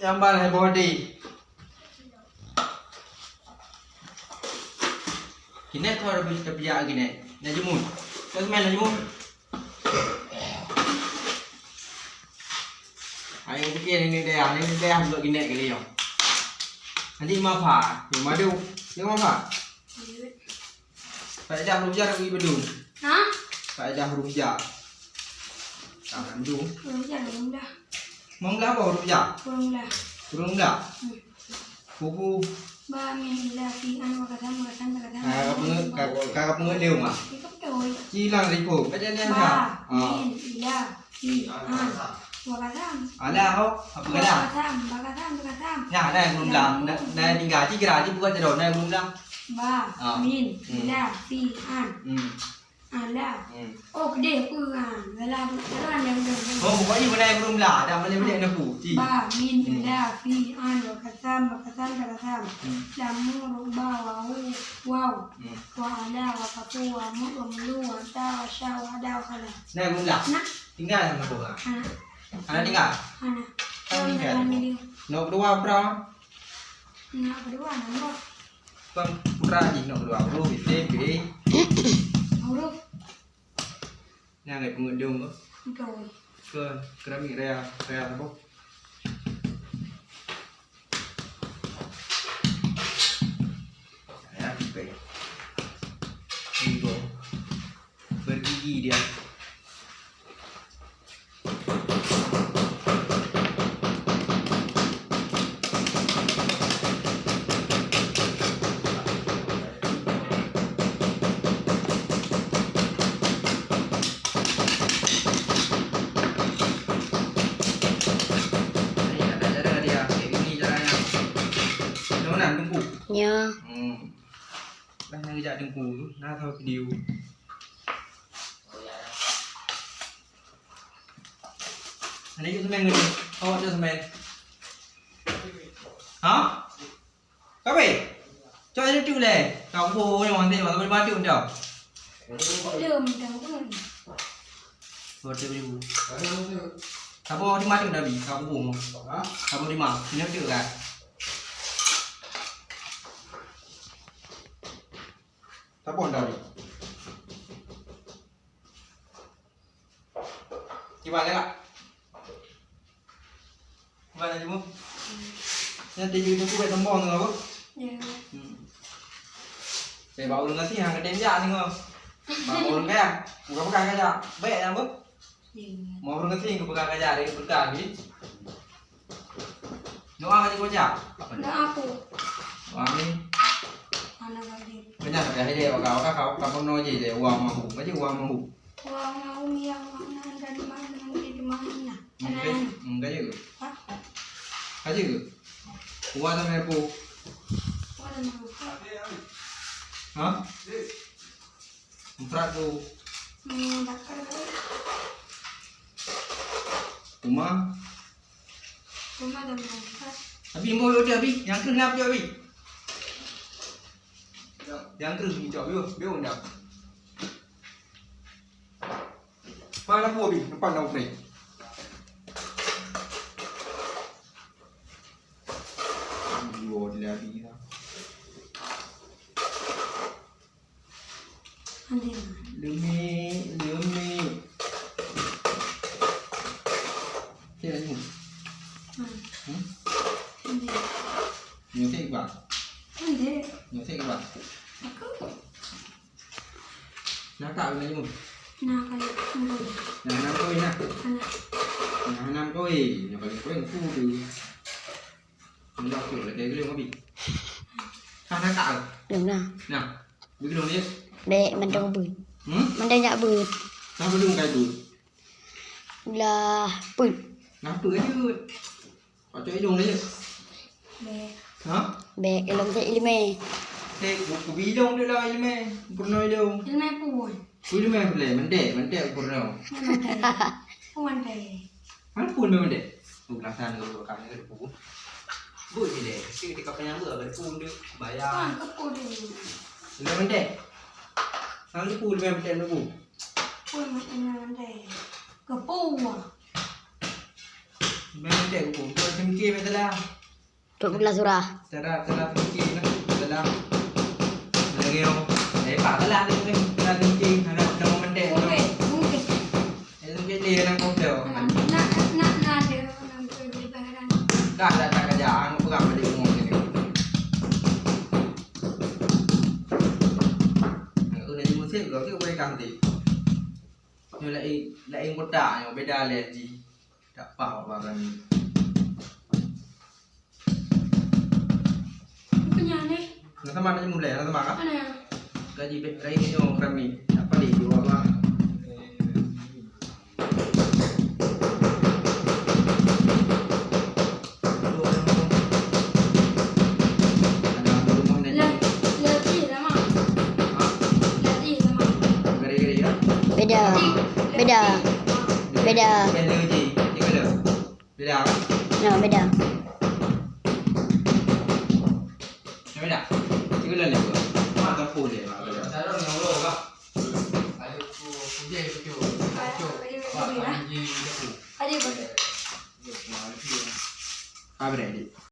Jamban hai body. Kini tu ada bisa biar gini. Najumun. Terus main najumun. Ayo bikin ini dia hamil gini kali yo. Nanti apa? Yang madu. Yang apa? Pak Jah rujak nak pergi bedung. Hah? Pak Jah rujak. Tak bedung. Rujak belum dah. Mau apa rujak? Belum dah. Belum dah. Buku. Ba min la fi an wa katan. Kakak pengelil mah. Ikut tôi. Hilang ribu. Macam ni Ba dah. min la fi an wa katan. Alah kau apa kata? Ba katan. Nah, dah belum dah. Dah tinggal tiga bukan terus dah belum dah. Ba min la fi an. Ala. Oh, gede aku kan. Dalam yang Oh, pokoknya benda yang belum lah. Dah boleh nak putih. Ba min la fi an wa katan. Lamu ba wow. Wa ala wa katu wa mu wa mulu wa ta wa sha wa da wa kala. Dah belum lah. Nak. Tinggal sama kau lah. Anak. Anak tinggal. Anak. Tinggal. Anak. Nak berdua berapa? Nak berdua nombor. Bang putra ni nak berdua. Bro, kita. Huruf. Ni agak pengendung tu. Rồi. Ke keramik rea apa? Ya, baik. Ini bergigi dia. Nhớ. Đang ngay dạ đừng cù na thôi cái điều. Anh ấy cho mình người thôi cho mình. Hả? Các vị cho anh chịu lệ. Cậu cô nhưng mà tiền mà tôi ba triệu đâu? Đường đâu rồi. Một triệu đi. Cậu cô đi ba triệu đâu bị cậu cô buồn không? Cậu cô đi mà thì nó chịu cả. Tak pun dah ni. Gimana kak? Gimana cuma? Nanti juga tu buat tombol tu apa? Dạ. Để bảo đừng có thi hàng cái đếm dạ đi không? Bảo đừng cái à? Bukan bukan cái dạ, bệ ra bước. Mau đừng có thi bukan cái dạ đi, bukan đi. Nấu ăn cái gì có dạ? Đó aku. Ăn đi. Anak lagi. Banyak ada ide kau nói gì để uang mà hụt mấy chứ uang mà hụt. Wah, mau yang mana dari mana di mana? Cái gì? Cái gì? Uang tao mày phụ. Hả? Empat tu. Rumah. Rumah dah berangkat. Abi mau dia abi, yang kenapa dia abi? Yang terus hijau biu undang. Mana buah bi, depan dah free. Buah dia bi dah. Lumi. Thế là gì? Nhiều thế các bạn. Nhiều thế các bạn. Nó tạo ra như một năm tôi nè, năm tôi nhà phải có những khu từ mình đọc kiểu là cái lương có bị nó tạo Đúng rồi. nào biết cái lương đi Để mình đâu bự. Mình đây dạ bự. nó có lương cái bự Là bự. nó bự chứ có chỗ lương đấy hả? Bé cái lông dậy mẹ. Thế của ví đâu đây là mẹ của nói đâu Cái này buồn. Quý mẹ phải lấy mình để của nào Buồn để. Hắn phun mình để đủ làm sao được cả những cái phun bữa gì để khi thì có cái nhám bữa cái phun được bài Còn cấp cô để. Là mình để hắn cái phun mình để nó bù Buồn mà em là để. Cấp bù à? Memang tak aku. Kau cengkeh betul lah. Tuk belah surah. Cara cengkeh lah. Betul lah. Lagi yang pak lah ni. Cara cengkeh. Ada nama mendek. Mungkin. Cengkeh dia yang kau tahu. Nak ada orang beli barang. Dah tak kerja. Aku pegang balik umum ni. Nanti musim kau tu boleh ganti. Ni lain kotak yang beda alergi. Tak faham barang ni. Punya ni. Nak sama nak mulai, nak sama kah? Mana? Gaji baik ni orang kami. Apa dia jual bang? Beda. Beda. Beda. Beda je. Beda. Beda. No, beda. Beda. Tiga lah ni. Mak tak boleh. Saya orang yang loh kah? Ada punya itu. Ada boleh. Apa dia?